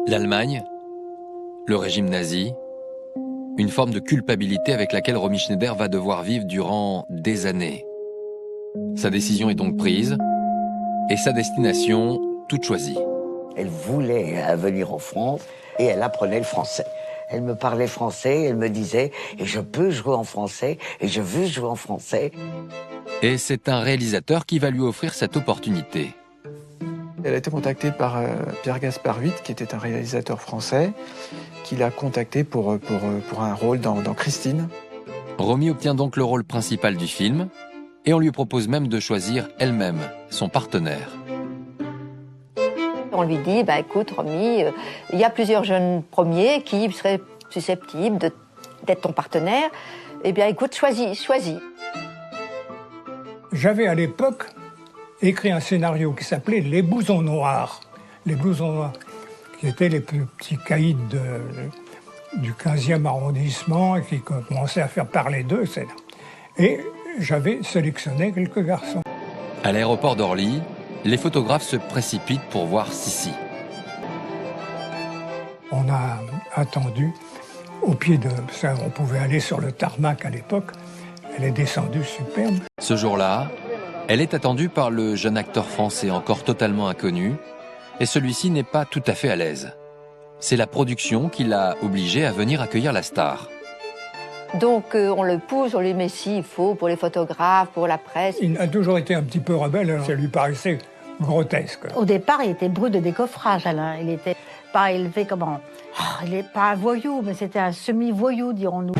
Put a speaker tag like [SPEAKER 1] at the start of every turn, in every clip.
[SPEAKER 1] L'Allemagne, le régime nazi, une forme de culpabilité avec laquelle Romy Schneider va devoir vivre durant des années. Sa décision est donc prise et sa destination toute choisie.
[SPEAKER 2] Elle voulait venir en France et elle apprenait le français. Elle me parlait français, elle me disait « et je peux jouer en français, et je veux jouer en français ».
[SPEAKER 1] Et c'est un réalisateur qui va lui offrir cette opportunité.
[SPEAKER 3] Elle a été contactée par Pierre-Gaspard Huit, qui était un réalisateur français, qui l'a contactée pour un rôle dans Christine.
[SPEAKER 1] Romy obtient donc le rôle principal du film et on lui propose même de choisir elle-même son partenaire.
[SPEAKER 4] On lui dit, écoute Romy, il y a plusieurs jeunes premiers qui seraient susceptibles d'être ton partenaire. Eh bien écoute, choisis.
[SPEAKER 5] J'avais à l'époque écrit un scénario qui s'appelait Les Blousons Noirs. Les Blousons Noirs, qui étaient les plus petits caïds du 15e arrondissement et qui commençaient à faire parler d'eux, etc. Et j'avais sélectionné quelques garçons.
[SPEAKER 1] À l'aéroport d'Orly, les photographes se précipitent pour voir Sissi.
[SPEAKER 5] On a attendu au pied de... On pouvait aller sur le tarmac à l'époque. Elle est descendue superbe.
[SPEAKER 1] Ce jour-là, elle est attendue par le jeune acteur français encore totalement inconnu, et celui-ci n'est pas tout à fait à l'aise. C'est la production qui l'a obligé à venir accueillir la star.
[SPEAKER 4] Donc on le pousse, on lui met s'il faut pour les photographes, pour la presse.
[SPEAKER 5] Il a toujours été un petit peu rebelle, ça lui paraissait grotesque.
[SPEAKER 6] Au départ, il était brut de décoffrage, Alain. Il était pas élevé comment... il n'est pas un voyou, mais c'était un semi-voyou, dirons-nous.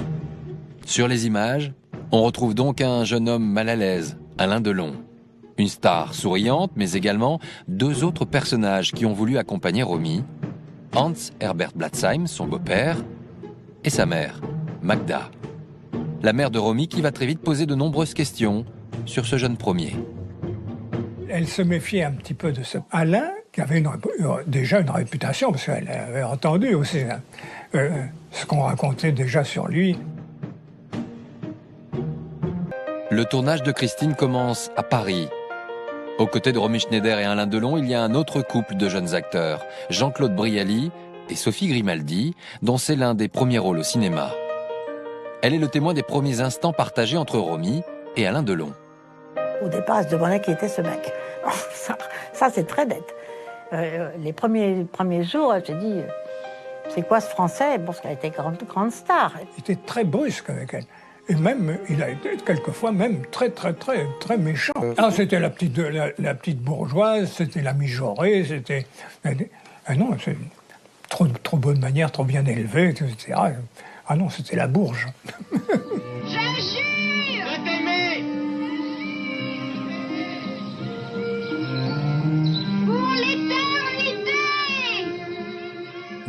[SPEAKER 1] Sur les images, on retrouve donc un jeune homme mal à l'aise, Alain Delon. Une star souriante, mais également deux autres personnages qui ont voulu accompagner Romy. Hans Herbert Blatzheim, son beau-père, et sa mère, Magda. La mère de Romy qui va très vite poser de nombreuses questions sur ce jeune premier.
[SPEAKER 5] Elle se méfiait un petit peu de ce Alain, qui avait déjà une réputation, parce qu'elle avait entendu aussi ce qu'on racontait déjà sur lui.
[SPEAKER 1] Le tournage de Christine commence à Paris. Aux côtés de Romy Schneider et Alain Delon, il y a un autre couple de jeunes acteurs, Jean-Claude Brialy et Sophie Grimaldi, dont c'est l'un des premiers rôles au cinéma. Elle est le témoin des premiers instants partagés entre Romy et Alain Delon.
[SPEAKER 6] Au départ, elle se demandait qui était ce mec. Ça c'est très net. Les premiers jours, elle s'est dit, c'est quoi ce Français? Parce qu'elle était grande star.
[SPEAKER 5] Il était très brusque avec elle. Et même, il a été quelquefois même très méchant. C'était la petite bourgeoise, c'était la mijaurée, c'était... Ah non, c'est trop bonne manière, trop bien élevée, etc. Ah non, c'était la bourge.